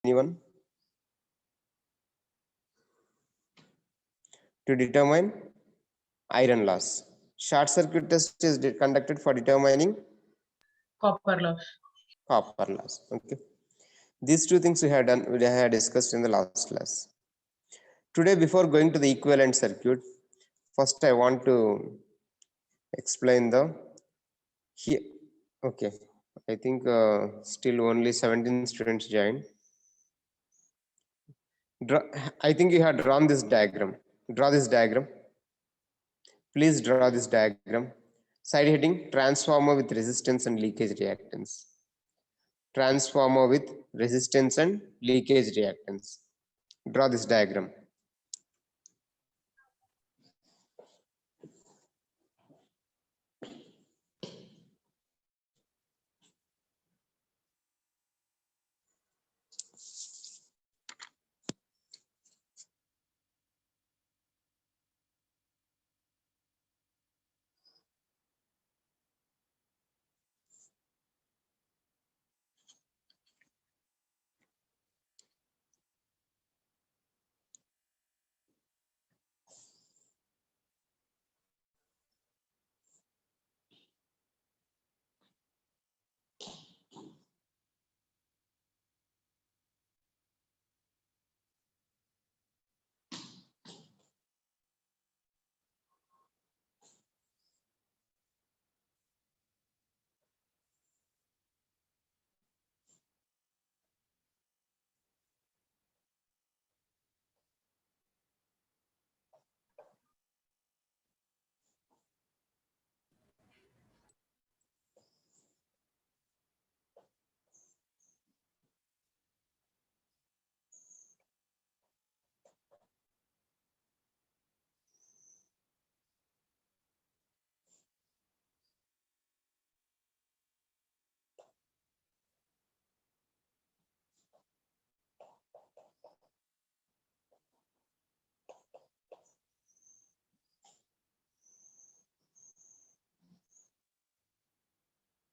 Anyone? To determine iron loss. Short circuit test is conducted for determining Copper loss. Copper loss. Okay. These two things we had discussed in the last class. Today, before going to the equivalent circuit, first I want to explain the here. Okay, I think still only 17 students joined. I think you had drawn this diagram. Draw this diagram. Please draw this diagram. Side heading: transformer with resistance and leakage reactance. Transformer with resistance and leakage reactance. Draw this diagram.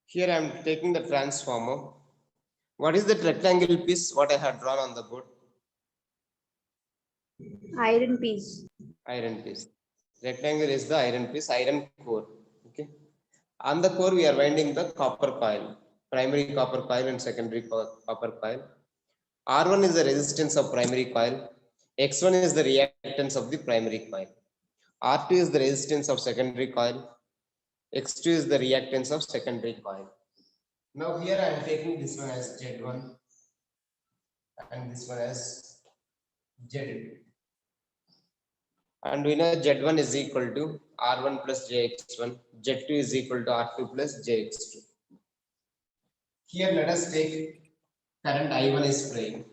Here I am taking the transformer. What is that rectangle piece? What I had drawn on the board? Iron piece. Iron piece. Rectangle is the iron piece, iron core. Okay. On the core, we are winding the copper coil, primary copper coil and secondary copper coil. R1 is the resistance of primary coil. X1 is the reactance of the primary coil. R2 is the resistance of secondary coil. X2 is the reactance of secondary coil. Now here I am taking this one as Z1 and this one as Z2. And we know Z1 is equal to R1 plus JX1, Z2 is equal to R2 plus JX2. Here let us take current I1 is flowing.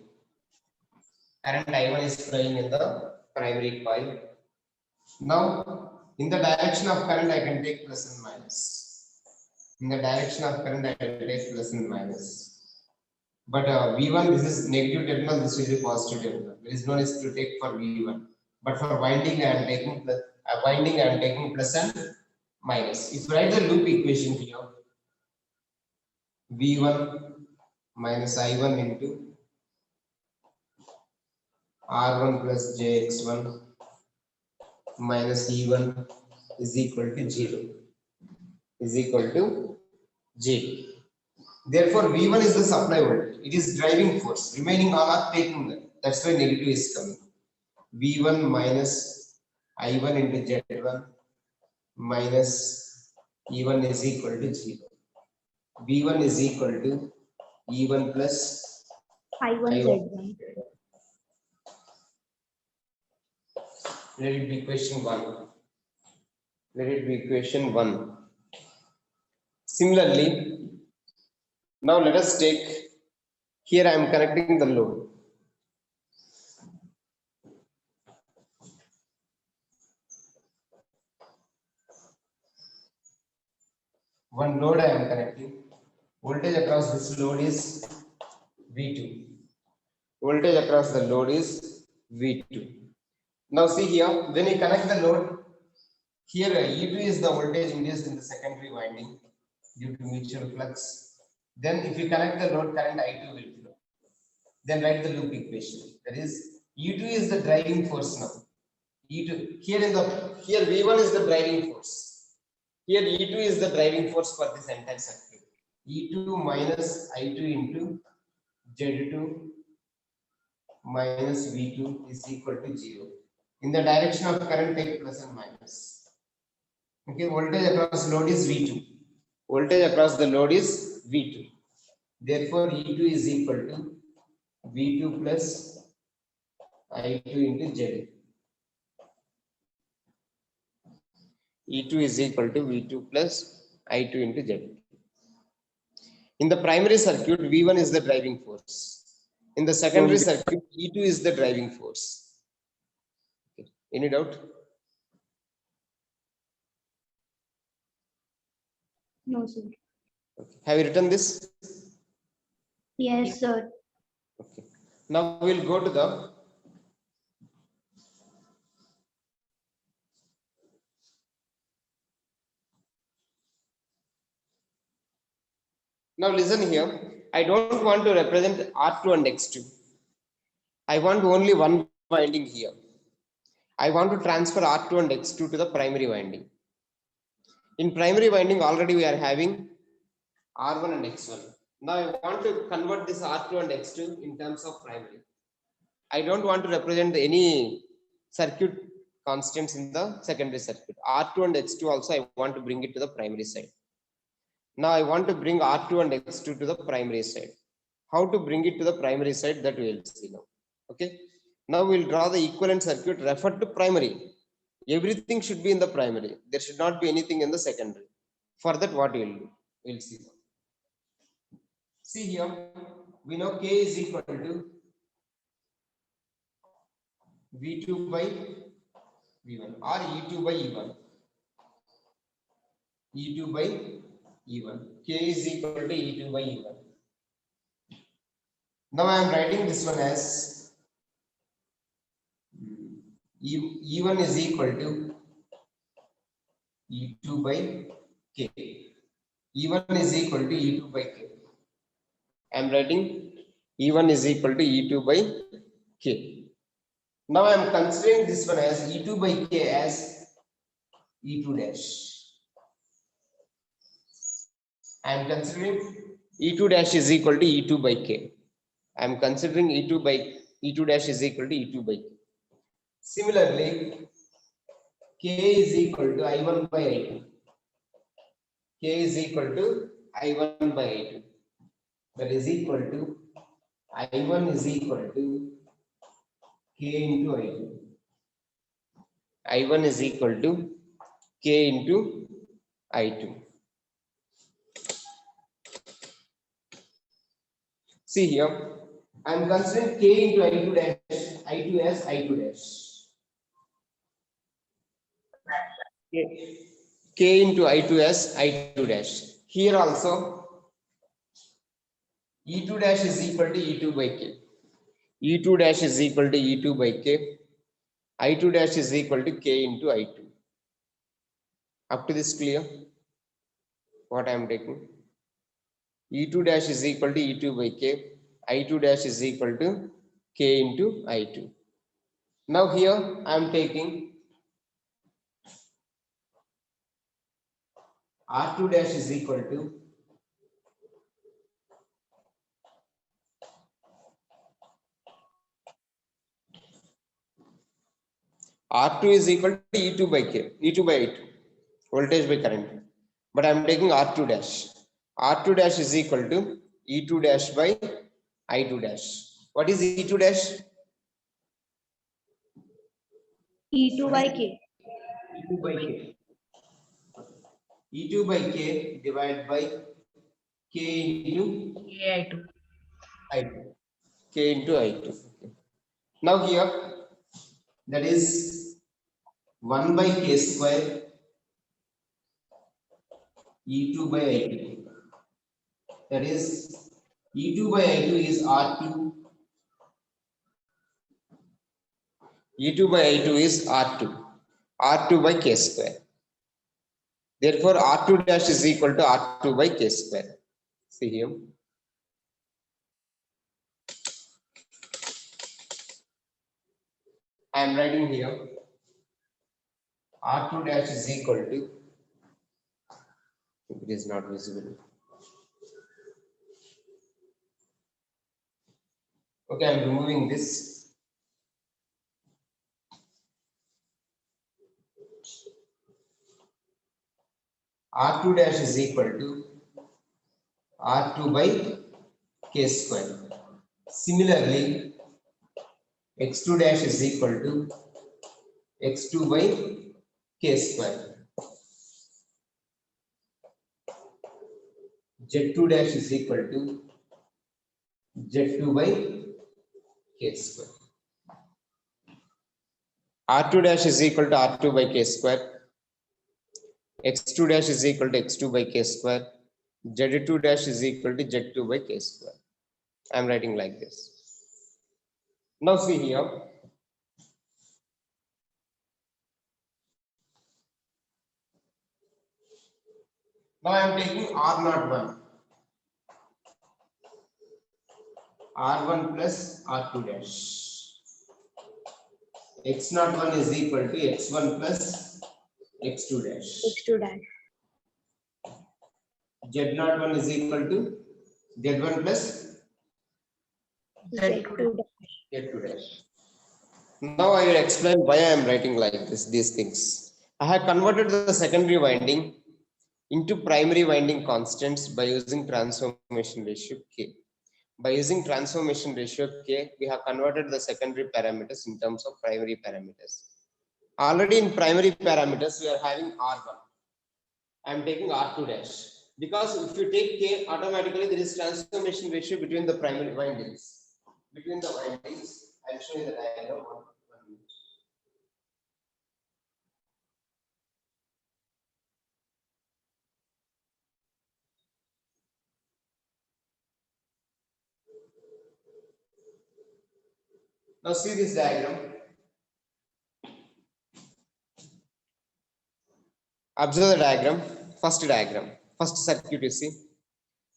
Current I1 is flowing in the primary coil. Now in the direction of current I can take plus and minus. In the direction of current I can take plus and minus. But V1, this is negative terminal, this will be positive terminal. There is no need to take for V1. But for winding I am taking plus, plus and minus. If you write the loop equation here, V1 minus I1 into R1 plus JX1 minus E1 is equal to 0. Is equal to 0. Therefore, V1 is the supply voltage. It is driving force. Remaining all are taking that. That's why negative is coming. V1 minus I1 into Z1 minus E1 is equal to 0. V1 is equal to E1 plus I1 Z1. Let it be equation 1. Let it be equation 1. Similarly, now let us take, here I am connecting the load. One load I am connecting. Voltage across this load is V2. Voltage across the load is V2. Now see here, when you connect the load, here E2 is the voltage induced in the secondary winding due to mutual flux. Then if you connect the load, current I2 will flow. Then write the loop equation. That is E2 is the driving force now. E2 here V1 is the driving force. Here E2 is the driving force for this entire circuit. E2 minus I2 into Z2 minus V2 is equal to 0. In the direction of current, take plus and minus. Okay, voltage across load is V2. Voltage across the load is V2. Therefore, E2 is equal to V2 plus I2 into Z. E2 is equal to V2 plus I2 into Z. In the primary circuit, V1 is the driving force. In the secondary circuit, E2 is the driving force. Okay. Any doubt? No, sir. Okay. Have you written this? Yes, sir. Okay. Now we'll go to the now listen here. I don't want to represent R2 and X2. I want only one winding here. I want to transfer R2 and X2 to the primary winding. In primary winding, already we are having R1 and X1. Now I want to convert this R2 and X2 in terms of primary. I don't want to represent any circuit constants in the secondary circuit. R2 and X2 also I want to bring it to the primary side. Now I want to bring R2 and X2 to the primary side. How to bring it to the primary side, that we will see now. Okay. Now we'll draw the equivalent circuit referred to primary. Everything should be in the primary. There should not be anything in the secondary. For that, what we'll do? We'll see. See here, we know K is equal to V2 by V1 or E2 by E1. E2 by E1. K is equal to E2 by E1. Now I am writing this one as E1 is equal to E2 by K. E1 is equal to E2 by K. I am writing E1 is equal to E2 by K. Now I am considering this one as E2 by K as E2 dash. I am considering E2 dash is equal to E2 by K. I am considering E2 dash is equal to E2 by K. Similarly, K is equal to I1 by I2. K is equal to I1 by I2. That is equal to I1 is equal to K into I2. I1 is equal to K into I2. See here, I am considering K into I2 dash, I2 as I2 dash. K into I2 as I2 dash. Here also, E2 dash is equal to E2 by K. E2 dash is equal to E2 by K. I2 dash is equal to K into I2. Up to this clear? What I am taking? E2 dash is equal to E2 by K. I2 dash is equal to K into I2. Now here I am taking R2 dash is equal to R2 is equal to E2 by K, E2 by I2, voltage by current. But I am taking R2 dash. R2 dash is equal to E2 dash by I2 dash. What is E2 dash? E2 by K. E2 by K. E2 by K divided by K into AI2. I2. K into I2. Okay. Now here, that is 1 by K square E2 by I2. That is E2 by I2 is R2. E2 by I2 is R2. R2 by K square. Therefore, R2 dash is equal to R2 by K square. See here. I am writing here R2 dash is equal to, it is not visible. Okay, I am removing this. R2 dash is equal to R2 by K square. Similarly, X2 dash is equal to X2 by K square. Z2 dash is equal to Z2 by K square. R2 dash is equal to R2 by K square. X2 dash is equal to X2 by K square. Z2 dash is equal to Z2 by K square. I am writing like this. Now see here. Now I am taking R01. R1 plus R2 dash. X01 is equal to X1 plus X2 dash. X2 dash. Z01 is equal to Z1 plus Z2 dash. Z2 dash. Now I will explain why I am writing like this, these things. I have converted the secondary winding into primary winding constants by using transformation ratio K. By using transformation ratio K, we have converted the secondary parameters in terms of primary parameters. Already in primary parameters, we are having R1. I am taking R2 dash. Because if you take K, automatically there is transformation ratio between the primary windings. Between the windings, I will show you the diagram. Now see this diagram. Observe the diagram. First circuit you see.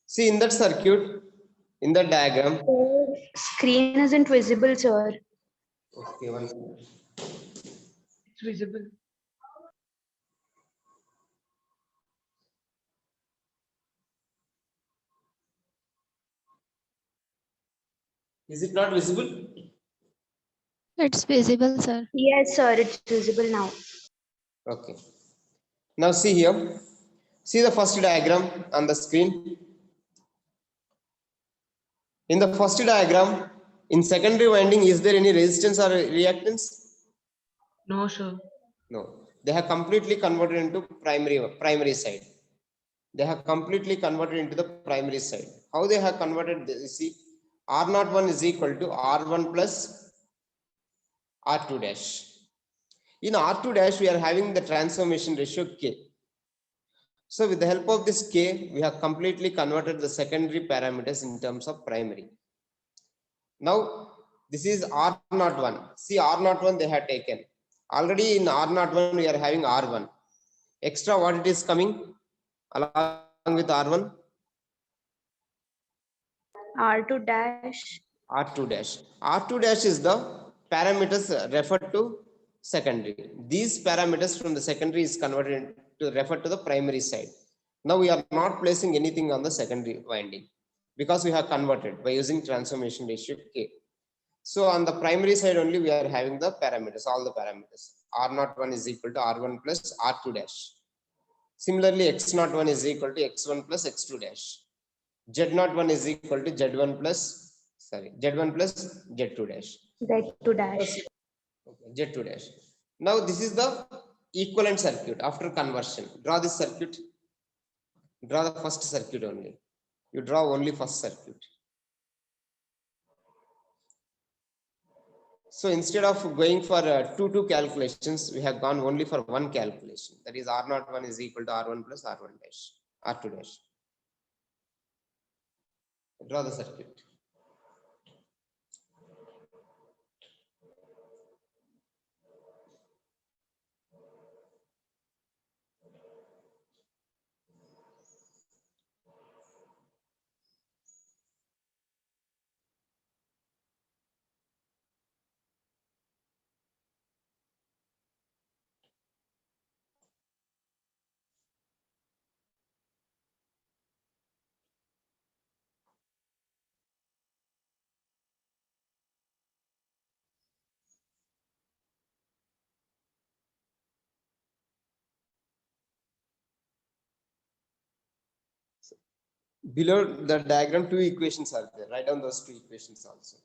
See in that circuit, in the diagram. Screen isn't visible, sir. Okay, one second. It's visible. Is it not visible? It's visible, sir. Yes, sir. It's visible now. Okay. Now see here. See the first diagram on the screen. In the first diagram, in secondary winding, is there any resistance or reactance? No, sir. No. They have completely converted into primary side. They have completely converted into the primary side. How they have converted this? See, R01 is equal to R1 plus R2 dash. In R2 dash, we are having the transformation ratio K. So with the help of this K, we have completely converted the secondary parameters in terms of primary. Now, this is R01. See, R01 they have taken. Already in R01, we are having R1. Extra what it is coming along with R1? R2 dash. R2 dash. R2 dash is the parameters referred to secondary. These parameters from the secondary is converted to refer to the primary side. Now we are not placing anything on the secondary winding because we have converted by using transformation ratio K. So on the primary side only we are having the parameters, all the parameters. R01 is equal to R1 plus R2 dash. Similarly, X01 is equal to X1 plus X2 dash. Z01 is equal to Z1 plus Z2 dash. Z2 dash. Okay, Z2 dash. Now this is the equivalent circuit after conversion. Draw this circuit. Draw the first circuit only. You draw only first circuit. So instead of going for two calculations, we have gone only for one calculation. That is R01 is equal to R1 plus R1 dash, R2 dash. Draw the circuit. Below the diagram, two equations are there. Write down those two equations also.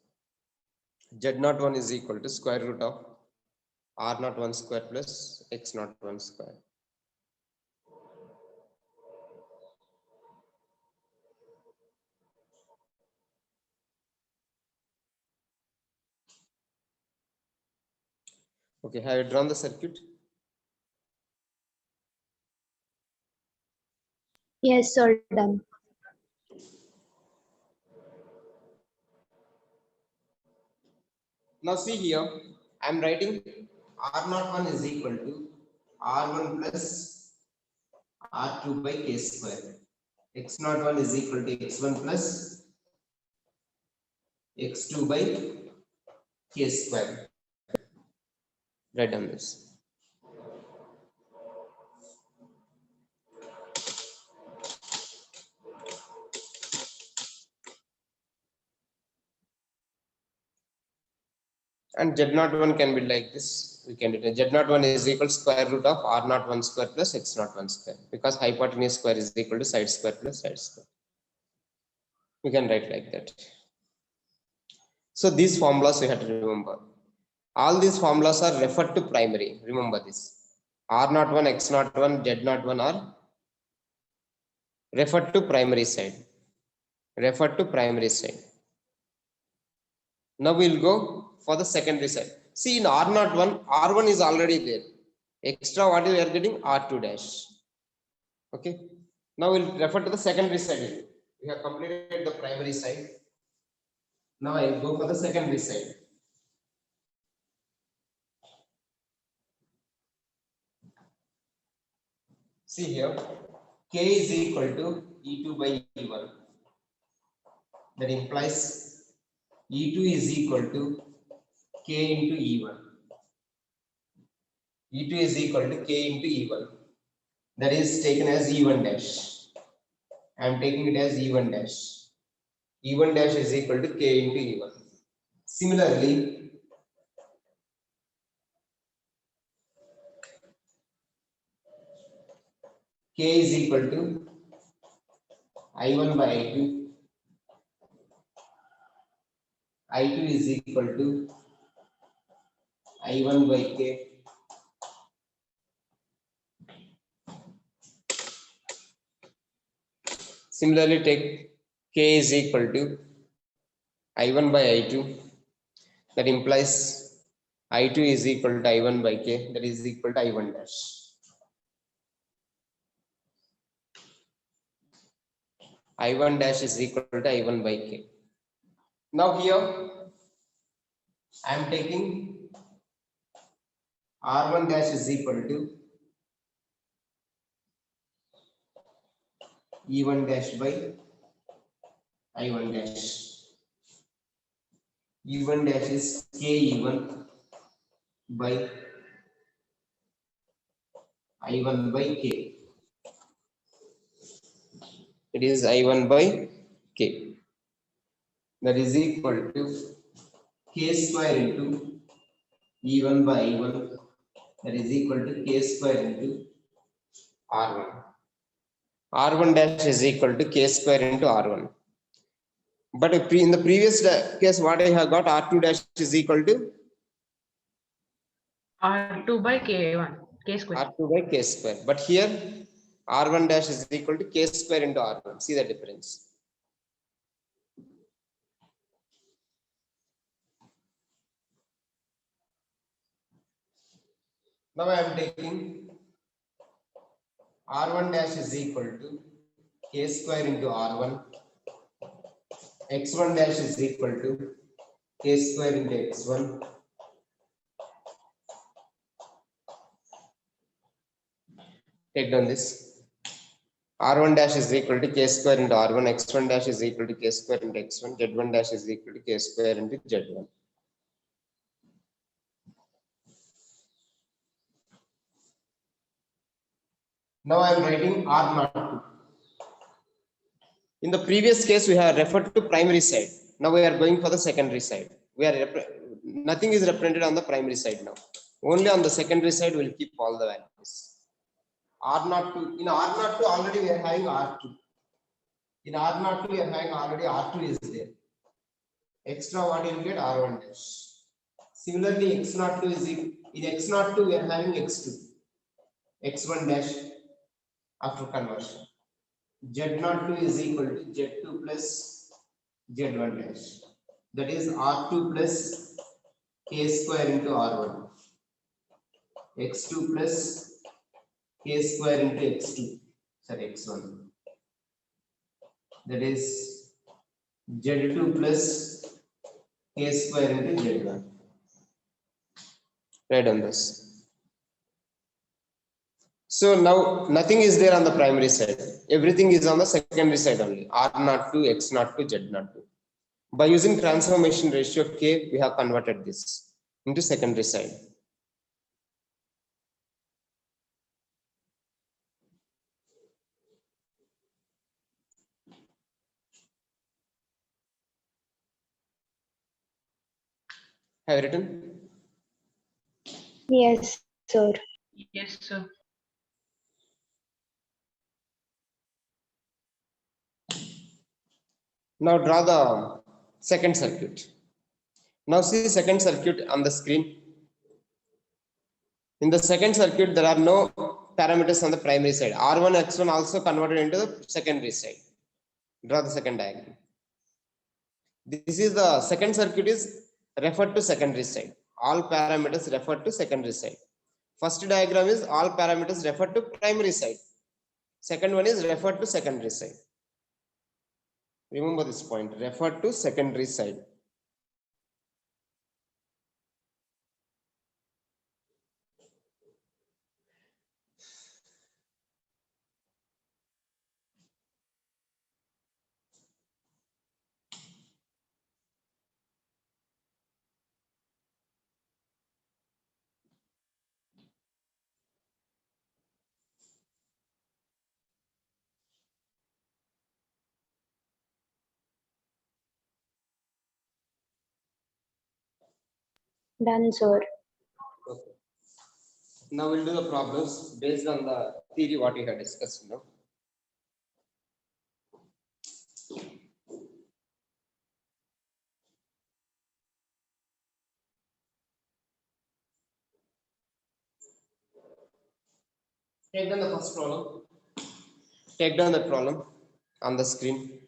Z01 is equal to square root of R01 square plus X01 square. Okay, have you drawn the circuit? Yes, sir. Done. Now see here, I am writing R01 is equal to R1 plus R2 by K square. X01 is equal to X1 plus X2 by K square. Write down this. And Z01 can be like this. We can do it. Z01 is equal to square root of R01 square plus X01 square, because hypotenuse square is equal to side square plus side square. We can write like that. So these formulas we have to remember. All these formulas are referred to primary. Remember this. R01, X01, Z01 are referred to primary side. Referred to primary side. Now we'll go for the secondary side. See, in R01, R1 is already there. Extra what we are getting? R2 dash. Okay. Now we'll refer to the secondary side. We have completed the primary side. Now I'll go for the secondary side. See here, K is equal to E2 by E1. That implies E2 is equal to K into E1. E2 is equal to K into E1. That is taken as E1 dash. I am taking it as E1 dash. E1 dash is equal to K into E1. Similarly, K is equal to I1 by I2. I2 is equal to I1 by K. Similarly, take K is equal to I1 by I2. That implies I2 is equal to I1 by K. That is equal to I1 dash. I1 dash is equal to I1 by K. Now here I am taking R1 dash is equal to E1 dash by I1 dash. E1 dash is KE1 by I1 by K. It is I1 by K. That is equal to K square into E1 by I1. That is equal to K square into R1. R1 dash is equal to K square into R1. But in the previous case, what I have got, R2 dash is equal to R2 by K1, K square. R2 by K square. But here, R1 dash is equal to K square into R1. See the difference. Now I am taking R1 dash is equal to K square into R1. X1 dash is equal to K square into X1. Take down this. R1 dash is equal to K square into R1. X1 dash is equal to K square into X1. Z1 dash is equal to K square into Z1. Now I am writing R02. In the previous case, we have referred to primary side. Now we are going for the secondary side. Nothing is represented on the primary side now. Only on the secondary side we will keep all the values. R02. In R02 already we are having R2. In R02 we are having already R2 is there. Extra what you will get R1 dash. Similarly, X02 is in X02 we are having X2, X1 dash after conversion. Z02 is equal to Z2 plus Z1 dash. That is R2 plus K square into R1. X2 plus K square into X2. Sorry, X1. That is Z2 plus K square into Z1. Right on this. So now nothing is there on the primary side. Everything is on the secondary side only. R02, X02, Z02. By using transformation ratio K, we have converted this into secondary side. Have you written? Yes, sir. Yes, sir. Now draw the second circuit. Now see the second circuit on the screen. In the second circuit, there are no parameters on the primary side. R1, X1 also converted into the secondary side. Draw the second diagram. This is the second circuit is referred to secondary side. All parameters referred to secondary side. First diagram is all parameters referred to primary side. Second one is referred to secondary side. Remember this point, referred to secondary side. Done, sir. Okay. Now we'll do the problems based on the theory what we have discussed now. Take down the first problem. Take down the problem on the screen.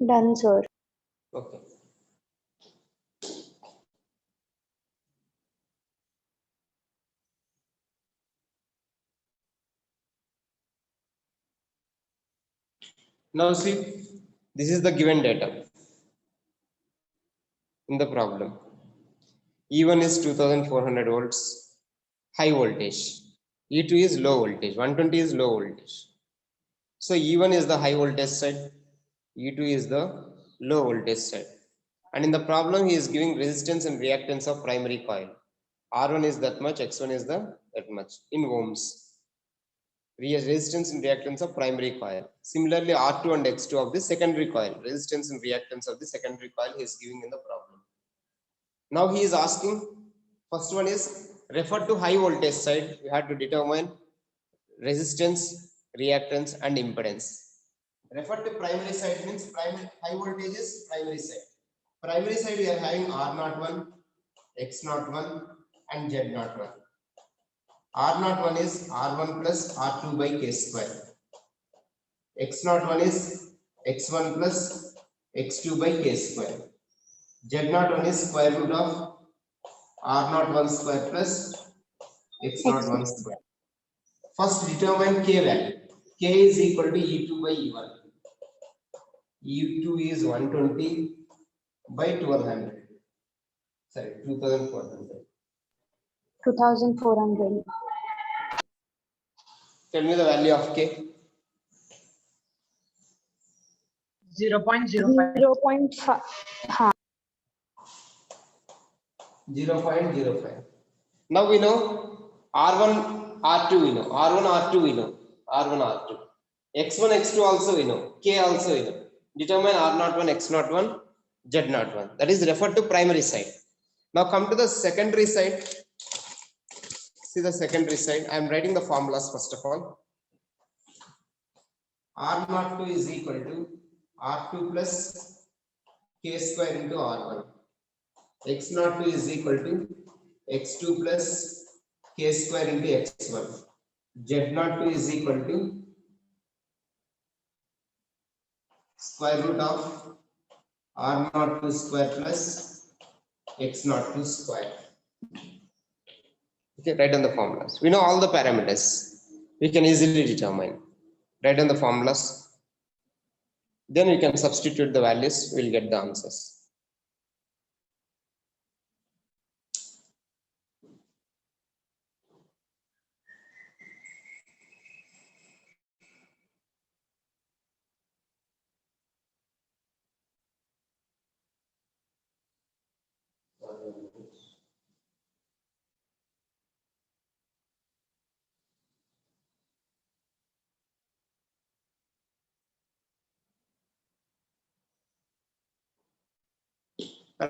Done, sir. Okay. Now see, this is the given data in the problem. E1 is 2400 volts, high voltage. E2 is low voltage, 120 is low voltage. So E1 is the high voltage side, E2 is the low voltage side. And in the problem, he is giving resistance and reactance of primary coil. R1 is that much, X1 is that much in ohms. Resistance and reactance of primary coil. Similarly, R2 and X2 of the secondary coil. Resistance and reactance of the secondary coil he is giving in the problem. Now he is asking, first one is refer to high voltage side. We have to determine resistance, reactance, and impedance. Refer to primary side means primary high voltage is primary side. Primary side we are having R01, X01, and Z01. R01 is R1 plus R2 by K square. X01 is X1 plus X2 by K square. Z01 is square root of R01 square plus X01 square. First determine K value. K is equal to E2 by E1. E2 is 120 by 1200. Sorry, 2400. 2400. Tell me the value of K. 0.05. 0.5. 0.05. Now we know R1, R2 we know. R1, R2 we know. R1, R2. X1, X2 also we know. K also we know. Determine R01, X01, Z01. That is referred to primary side. Now come to the secondary side. See the secondary side. I am writing the formulas first of all. R02 is equal to R2 plus K square into R1. X02 is equal to X2 plus K square into X1. Z02 is equal to square root of R02 square plus X02 square. Okay, write down the formulas. We know all the parameters. We can easily determine. Write down the formulas. Then we can substitute the values. We'll get the answers.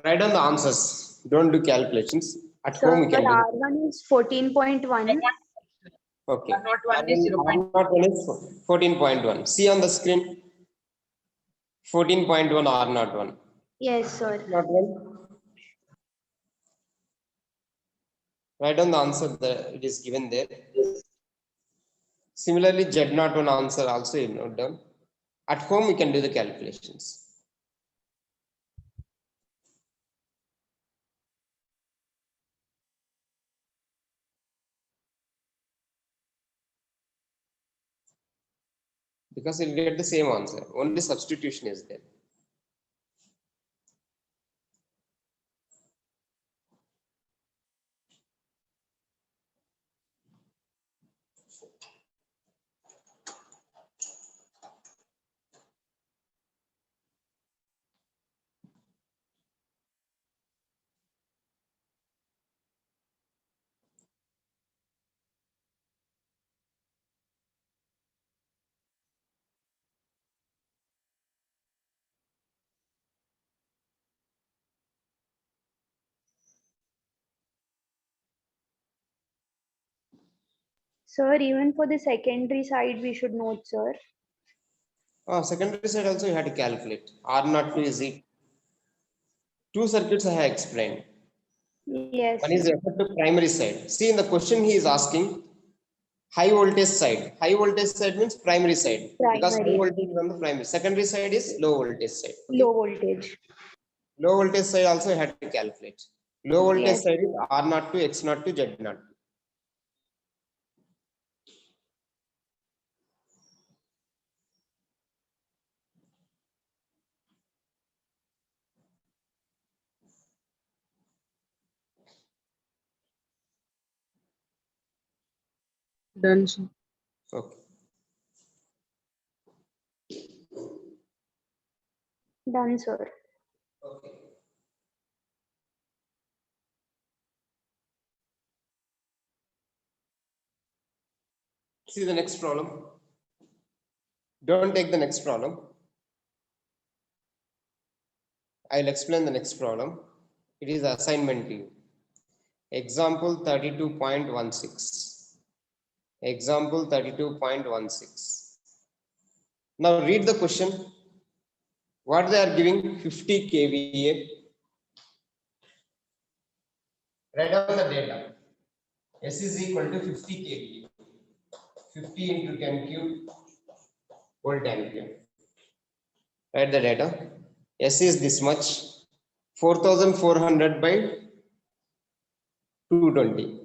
Write down the answers. Don't do calculations. At Sir, home, we can do. R1 is 14.1. Okay. Not 1 is 0. R01 is 14.1. See on the screen. 14.1 R01. Yes, sir. R01. Write down the answer that it is given there. Similarly, Z01 answer also you note down. At home, we can do the calculations. Because you'll get the same answer. Only substitution is there. Sir, even for the secondary side, we should note, sir. Secondary side also you have to calculate. R02 is equal. Two circuits I have explained. Yes, One is sir. referred to primary side. See in the question he is asking high voltage side. High voltage side means primary side. Because high Primary. voltage is on the primary. Secondary side is low voltage side. Low voltage. Low voltage side also you have to calculate. Low voltage Yes. side is R02, X02, Z02. Done, sir. Okay. Done, sir. Okay. See the next problem. Don't take the next problem. I'll explain the next problem. It is assignment to you. Example 32.16. Example 32.16. Now read the question. What they are giving 50 kVA. Write down the data. S is equal to 50 kVA. 50 into 10 cube volt ampere. Write the data. S is this much. 4400 by 220.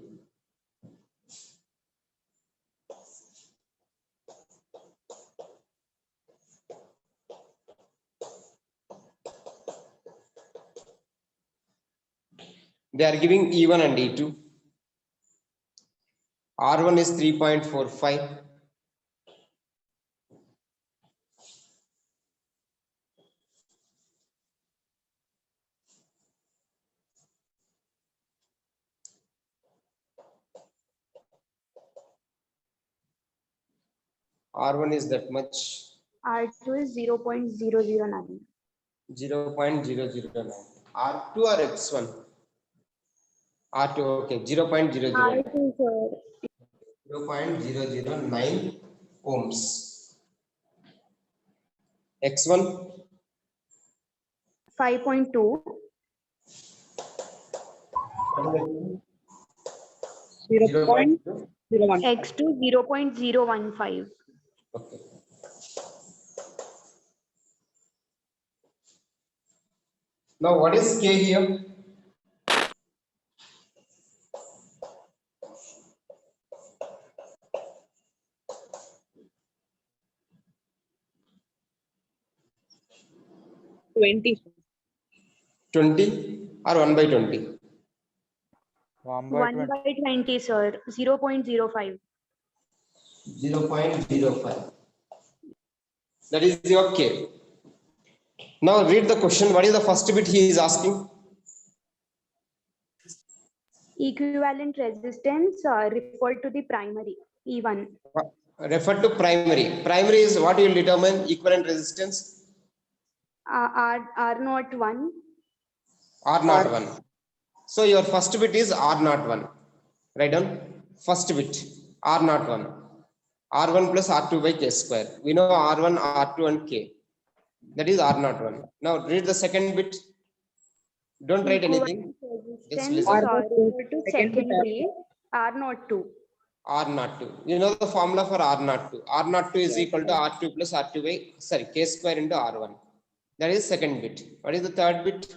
They are giving E1 and E2. R1 is 3.45. R1 is that much. R2 is 0.009. 0.009. R2 or X1? R2, okay, 0.009. R2, sir. 0.009 ohms. X1? 5.2. 0.01. X2 0.015. Okay. Now what is K here? $20. 20 or 1 by 20? 1 by 1 20. by 20, sir. 0.05. 0.05. That is your K. Now read the question. What is the first bit he is asking? Equivalent resistance referred to the primary. E1. Refer to primary. Primary is what you will determine equivalent resistance. R0 1. R01. So your first bit is R01. Write down first bit R01. R1 plus R2 by K square. We know R1, R2 and K. That is R01. Now read the second bit. Don't write anything. Just Resistance listen. referred to Second bit, secondary. R02. R02. You know the formula for R02. R02 is equal to R2 plus R2 by, K square into R1. That is second bit. What is the third bit?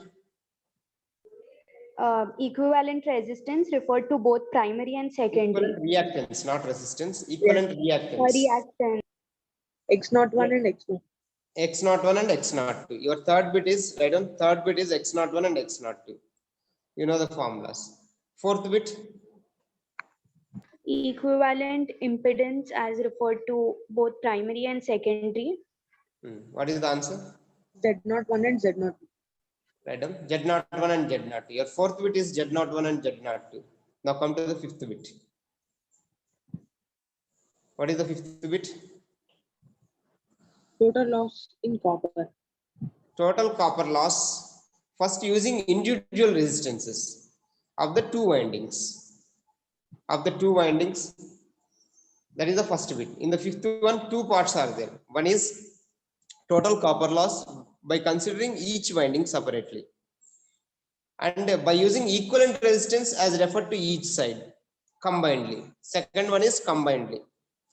Equivalent resistance referred to both primary and secondary. Equivalent reactance, not resistance. Equivalent reactance. Reactance. X01 and X2. X01 and X02. Your third bit is, right on, third bit is X01 and X02. You know the formulas. Fourth bit, Equivalent impedance as referred to both primary and secondary. what is the answer? Z01 and Z02. Right on, Z01 and Z02. Your fourth bit is Z01 and Z02. Now come to the fifth bit. What is the fifth bit? Total loss in copper. Total copper loss, first using individual resistances of the two windings. Of the two windings, that is the first bit. In the fifth one, two parts are there. One is total copper loss by considering each winding separately, and by using equivalent resistance as referred to each side combinedly. Second one is combinedly.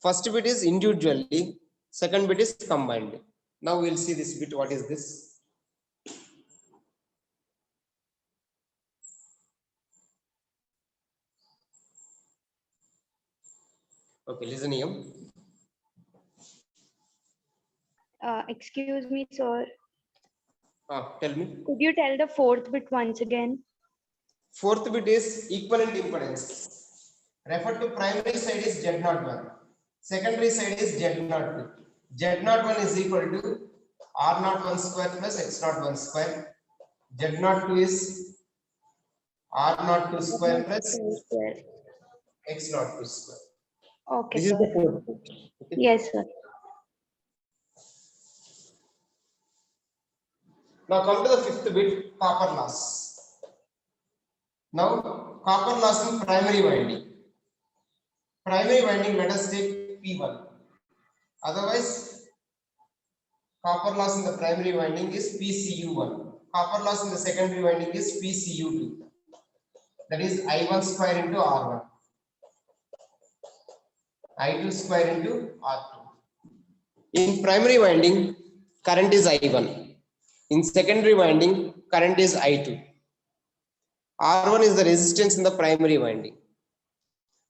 First bit is individually, second bit is combined. Now we'll see this bit. What is this? Okay, listen here. Excuse me, sir. Tell me. Could you tell the fourth bit once again? Fourth bit is equivalent impedance. Refer to primary side is Z01. Secondary side is Z02. Z01 is equal to R naught 1 square plus X naught 1 square. Z naught 2 is R naught 2 square plus Square. X naught 2 square. Okay, This is the sir. fourth. Okay. Yes, sir. Now come to the fifth bit, copper loss. Now copper loss in primary winding. Primary winding, let us take P1. Otherwise, copper loss in the primary winding is PCU1. Copper loss in the secondary winding is PCU2. That is I1 square into R1. I2 square into R2. In primary winding, current is I1. In secondary winding, current is I2. R1 is the resistance in the primary winding.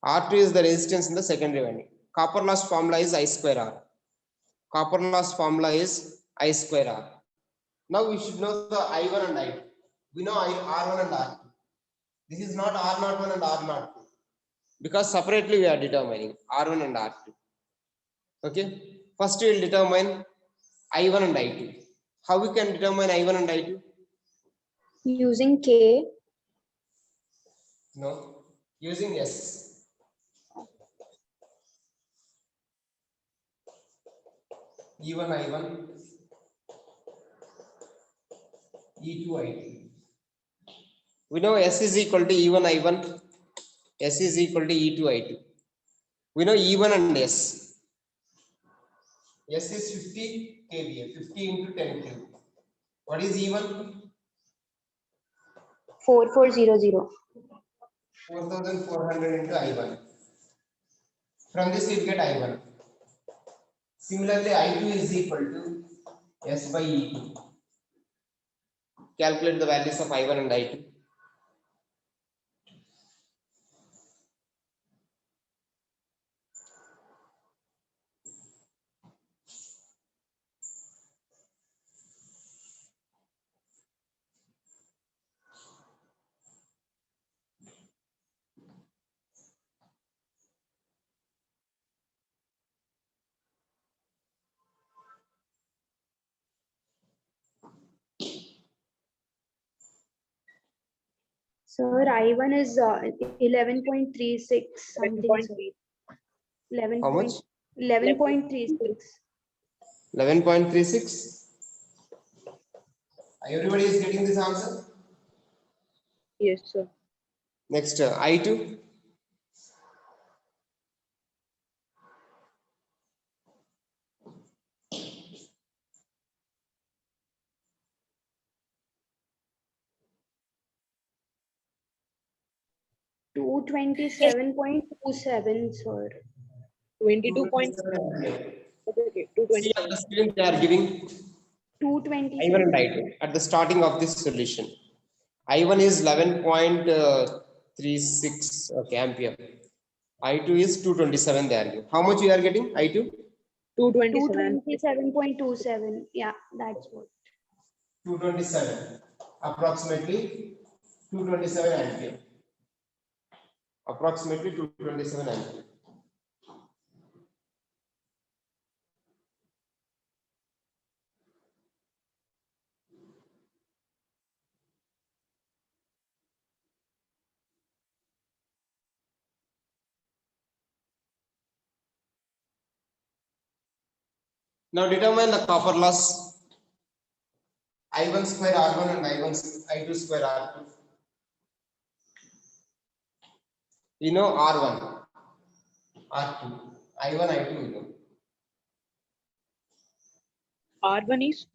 R2 is the resistance in the secondary winding. Copper loss formula is I square R. Copper loss formula is I square R. Now we should know the I1 and I2. We know R1 and R2. This is not R01 and R02 because separately we are determining R1 and R2. Okay. First we will determine I1 and I2. How we can determine I1 and I2? Using K. No. Using S. E1 I1, E2 I2. We know S is equal to E1 I1, S is equal to E2 I2. We know E1 and S. S is 50 kVA, 50 into 10 kV. What is E1? 4400. 4400 into I1. From this we get I1. Similarly, I2 is equal to S by E2. Calculate the values of I1 and I2. Sir, I1 is 11.36 something. Sir. 11. How much? 11.36. 11.36. Everybody is getting this answer? Yes, sir. Next, I2. Two 27.27, sir. 22 point. Okay, See 227. on the screen they are giving I1 and 227. I2 at the starting of this solution. I1 is 11.36 okay, ampere. I2 is 227 they are giving. How much you are getting I2? 227. 227.27. Yeah, that's what. 227. Approximately 227 ampere. Approximately 227 ampere. Now determine the copper loss. I1 square R1 and I2 square R2. You know R1, R2, I1, I2 you know. R1 is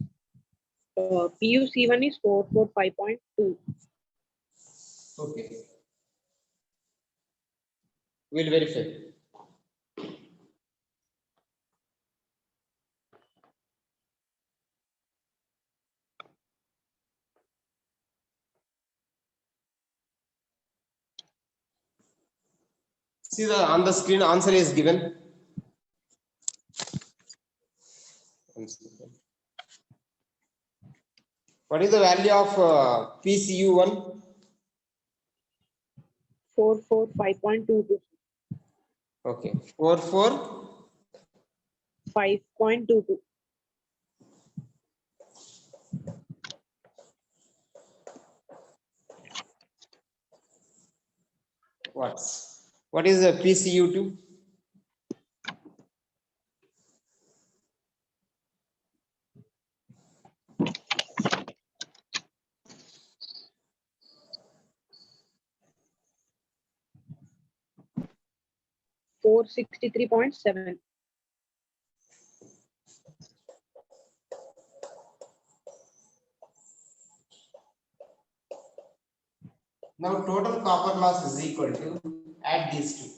PUC1 is 445.2. Okay. We'll verify. See on the screen answer is given. What is the value of PCU1? 445.22. Okay, 44. 5.22. watts. What is the PCU2? Four 63.7. Now total copper loss is equal to, add these two.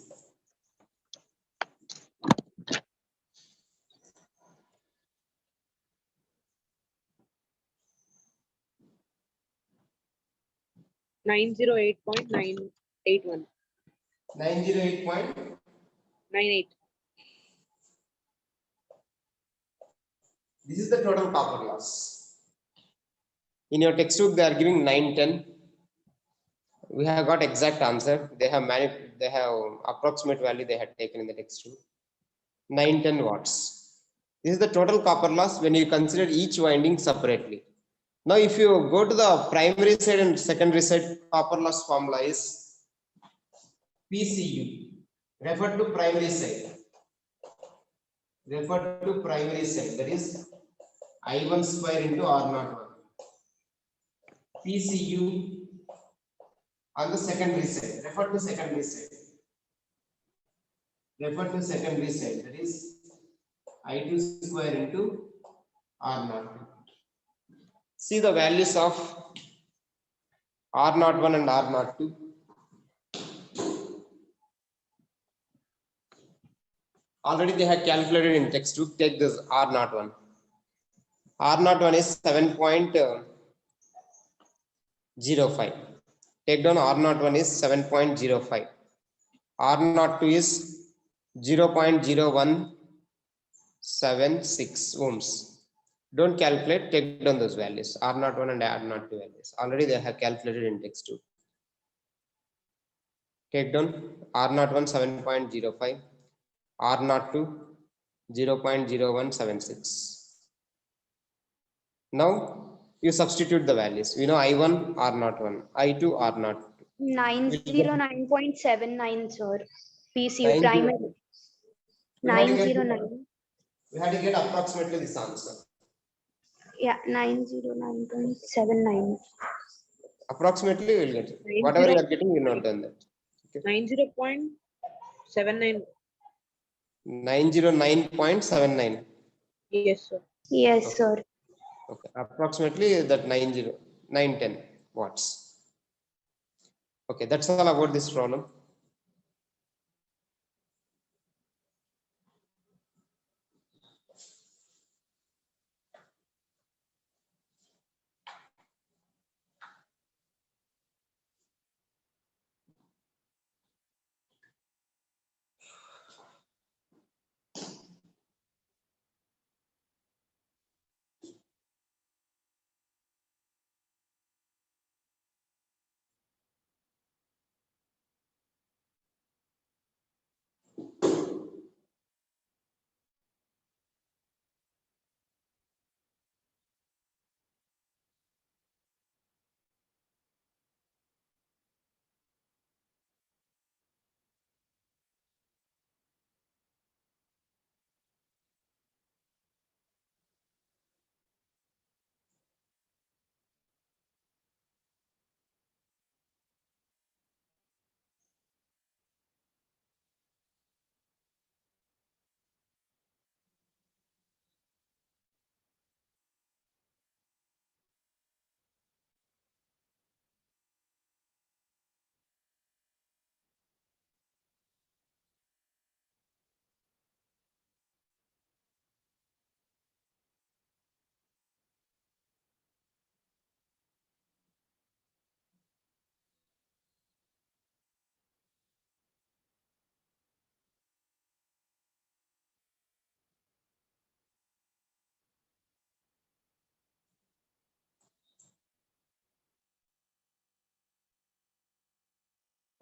Nine zero eight point 981. 908. 98. This is the total copper loss. In your textbook, they are giving 910. We have got exact answer. They have approximate value they had taken in the textbook. 910 watts. This is the total copper loss when you consider each winding separately. Now, if you go to the primary side and secondary side, copper loss formula is PCU. Refer to primary side. Refer to primary side. That is I1 square into R01. PCU on the secondary side. Refer to secondary side. Refer to secondary side. That is I2 square into R02. See the values of R01 and R02. Already they have calculated in textbook. Take this R01. R01 is 7.05. Take down R01 is 7.05. R02 is 0.0176 ohms. Don't calculate, take down those values, R01 and R02 values. Already they have calculated in textbook. Take down R01 7.05, R02 0.0176. Now you substitute the values. We know I1 R01, I2 R02. 909.79, sir. PCU 90. primary. We had to 909. We had to get approximately this answer. Yeah, 909.79. Approximately we will get it. 90. Whatever you are getting, you note down that. 90.79. 909.79. Yes, sir. Yes, Okay. sir. Okay. Approximately that 910 watts. Okay, that's all about this problem.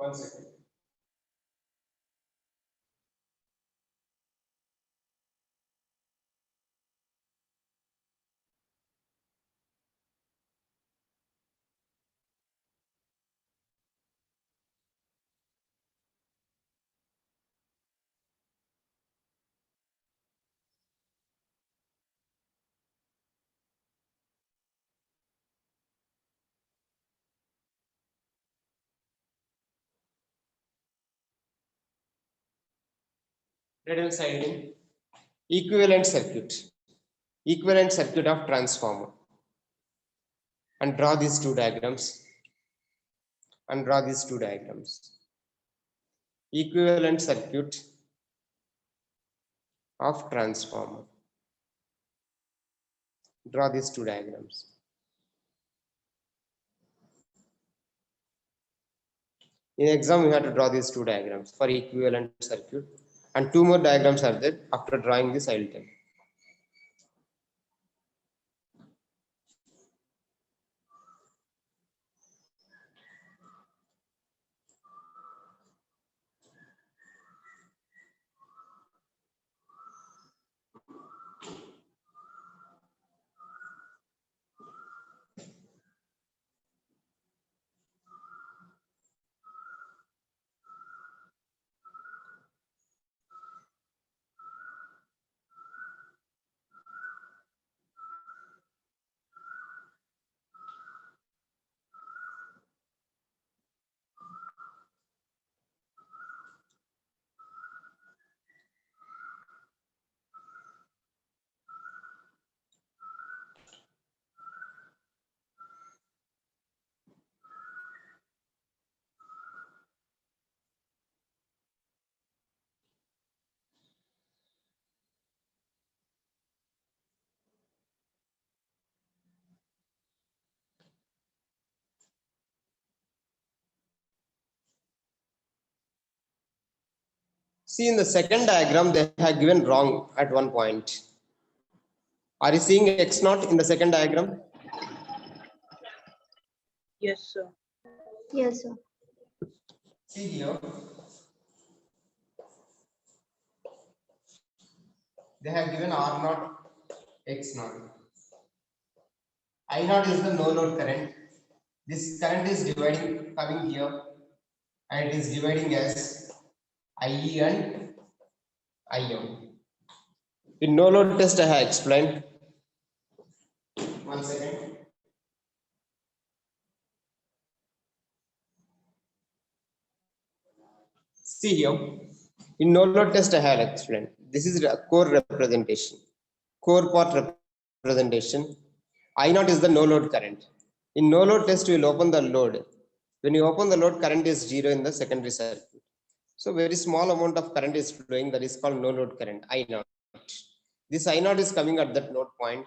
One second. Right hand side in equivalent circuit of transformer, and draw these two diagrams. Equivalent circuit of transformer. Draw these two diagrams. In exam, you have to draw these two diagrams for equivalent circuit, and two more diagrams are there. After drawing this, I will tell. See, in the second diagram, they have given wrong at one point. Are you seeing X naught in the second diagram? Yes, sir. Yes, sir. See here. They have given R naught, X naught. I naught is the no load current. This current is dividing, coming here, and it is dividing as IE and IM. In no load test, I have explained. 1 second. See here. In no load test, I have explained. This is a core representation. Core part representation. I naught is the no load current. In no load test, we will open the load. When you open the load, current is 0 in the secondary circuit. So very small amount of current is flowing, that is called no load current, I naught. This I naught is coming at that node point.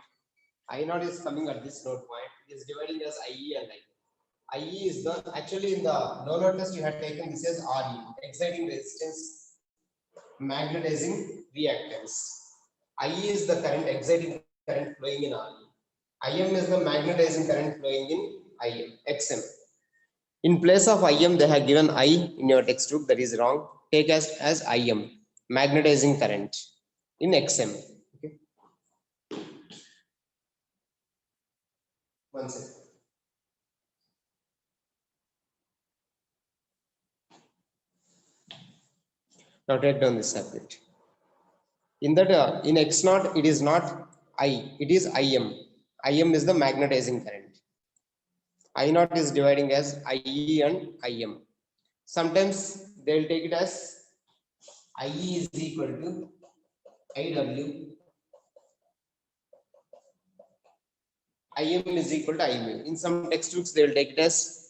I naught is coming at this node point. It is dividing as IE and I. IE is the, actually in the no load test you had taken this as RE, exciting resistance, magnetizing reactance. IE is the current, exciting current flowing in RE. IM is the magnetizing current flowing in IM, XM. In place of IM, they have given I in your textbook. That is wrong. Take as IM, magnetizing current in XM. Okay. 1 second. Now take down this circuit. In that, in X naught, it is not I, it is IM. IM is the magnetizing current. I naught is dividing as IE and IM. Sometimes they will take it as IE is equal to IW. IM is equal to IMU. In some textbooks, they will take it as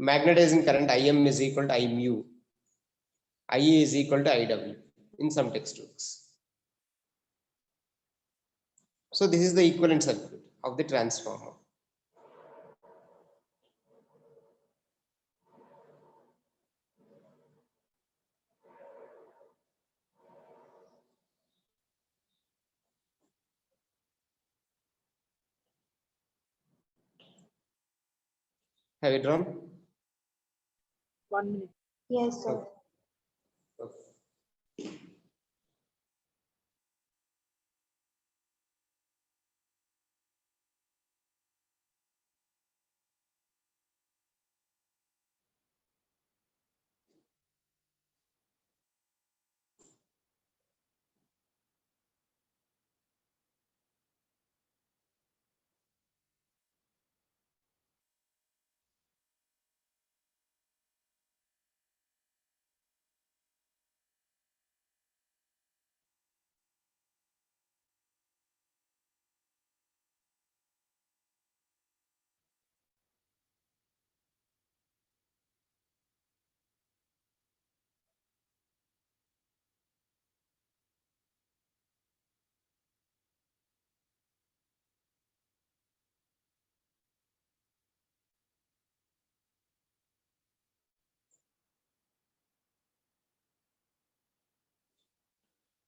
magnetizing current IM is equal to I mu. IE is equal to IW in some textbooks. So this is the equivalent circuit of the transformer. Have you drawn? 1 minute. Yes, sir. Okay.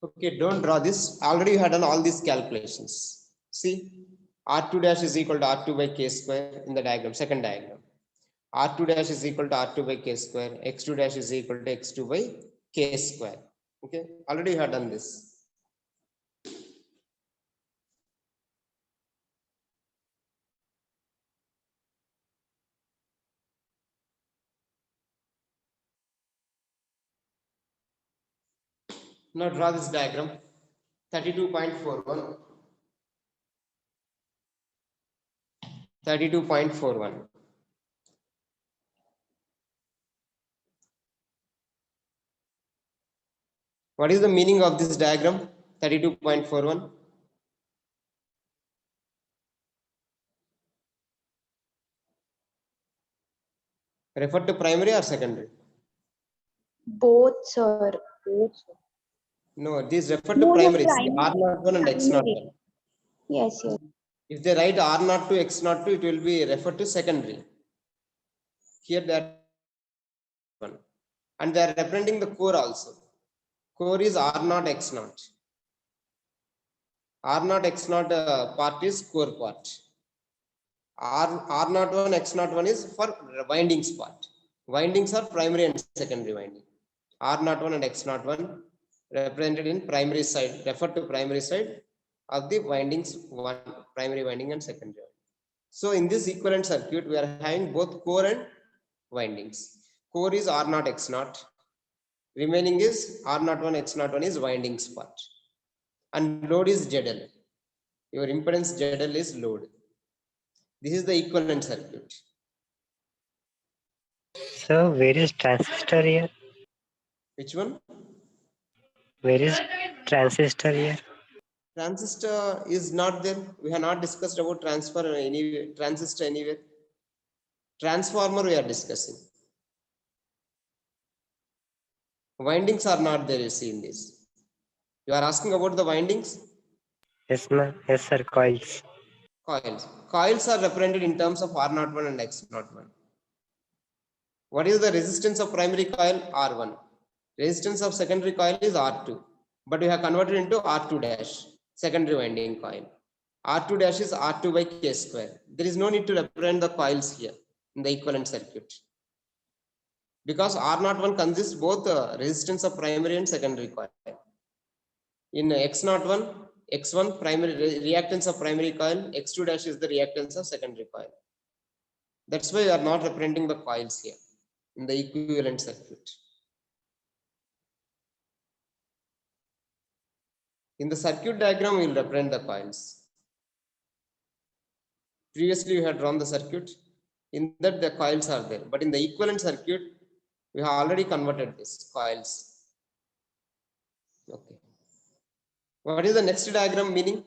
Okay, don't draw this. Already you had done all these calculations. See, R2 dash is equal to R2 by K square in the diagram, second diagram. R2 dash is equal to R2 by K square. X2 dash is equal to X2 by K square. Okay, already you have done this. Now draw this diagram. 32.41. 32.41. What is the meaning of this diagram? 32.41. Refer to primary or secondary? Both, sir. Both, sir. No, these refer to No, no, primary. primary. R01 and X01. Primary. Yes, yes. If they write R02, X02, it will be referred to secondary. Here that one. And they are representing the core also. Core is R0, X0. R0, X0 part is core part. R01, X01 is for windings part. Windings are primary and secondary winding. R01 and X01 represented in primary side, refer to primary side of the windings, one primary winding and secondary winding. So in this equivalent circuit, we are having both core and windings. Core is R0, X0. Remaining is R01, X01 is windings part. And load is ZL. Your impedance ZL is load. This is the equivalent circuit. So where is transistor here? Which one? Where is transistor here? Transistor is not there. We have not discussed about transistor anywhere. Transformer we are discussing. Windings are not there, you see in this. You are asking about the windings? Yes, ma'am. Yes, sir. Coils. Coils. Coils are represented in terms of R01 and X01. What is the resistance of primary coil? R1. Resistance of secondary coil is R2. But we have converted into R2 dash, secondary winding coil. R2 dash is R2 by K square. There is no need to represent the coils here in the equivalent circuit. Because R01 consists both resistance of primary and secondary coil. In X01, X1 primary reactance of primary coil, X2 dash is the reactance of secondary coil. That's why we are not representing the coils here in the equivalent circuit. In the circuit diagram, we will represent the coils. Previously, we had drawn the circuit. In that, the coils are there. But in the equivalent circuit, we have already converted this coils. Okay. What is the next diagram meaning?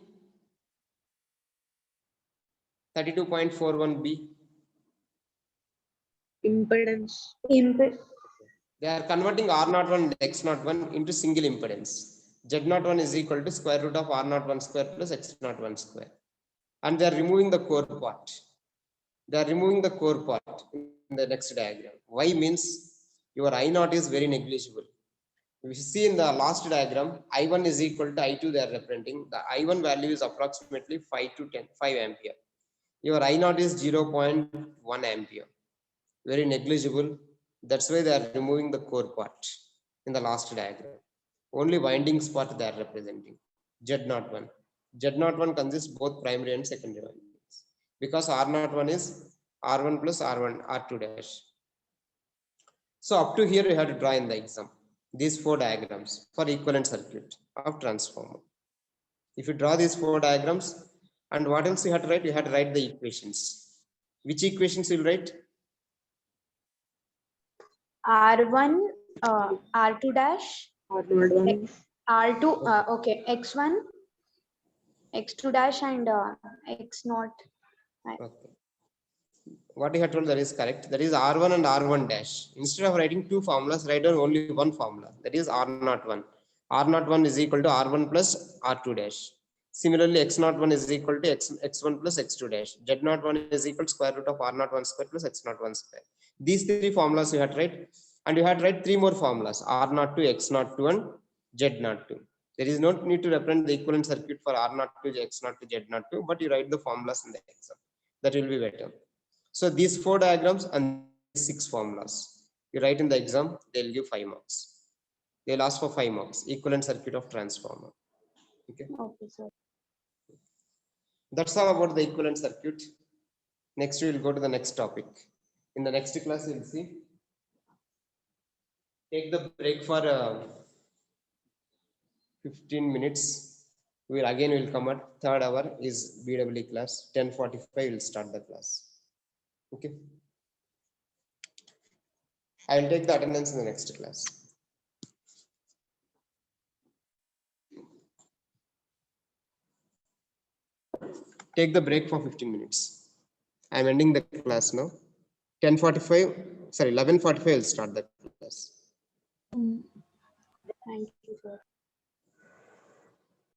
32.41b. Impedance. They are converting R01 and X01 into single impedance. Z01 is equal to square root of R01 square plus X01 square. And they are removing the core part. They are removing the core part in the next diagram. Y means your I0 is very negligible. If you see in the last diagram, I1 is equal to I2 they are representing. The I1 value is approximately 5 to 5 ampere. Your I0 is 0.1 ampere. Very negligible. That's why they are removing the core part in the last diagram. Only windings part they are representing. Z01. Z01 consists both primary and secondary windings. Because R01 is R1 plus R1, R2 dash. So up to here, you have to draw in the exam these 4 diagrams for equivalent circuit of transformer. If you draw these 4 diagrams, and what else you have to write? You have to write the equations. Which equations you will write? R1, R2 dash, R01. R2, okay, X1, X2 dash, and X0. Okay. What you have told that is correct. That is R1 and R1 dash. Instead of writing 2 formulas, write down only one formula. That is R01. R01 is equal to R1 plus R2 dash. Similarly, X01 is equal to X1 plus X2 dash. Z01 is equal to square root of R01 square plus X01 square. These 3 formulas you have to write. And you have to write 3 more formulas. R02, X02 and Z02. There is no need to represent the equivalent circuit for R0 to X0 to Z0 to, but you write the formulas in the exam. That will be better. So these 4 diagrams and 6 formulas you write in the exam, they'll give 5 marks. They'll ask for 5 marks. Equivalent circuit of transformer. Okay. Okay, sir. That's all about the equivalent circuit. Next, we will go to the next topic. In the next class, we'll see. Take the break for 15 minutes. We'll come at third hour is BWE class. 10:45 we'll start the class. Okay. I'll take the attendance in the next class. Take the break for 15 minutes. I'm ending the class now. 10:45, sorry, 11:45 will start the class.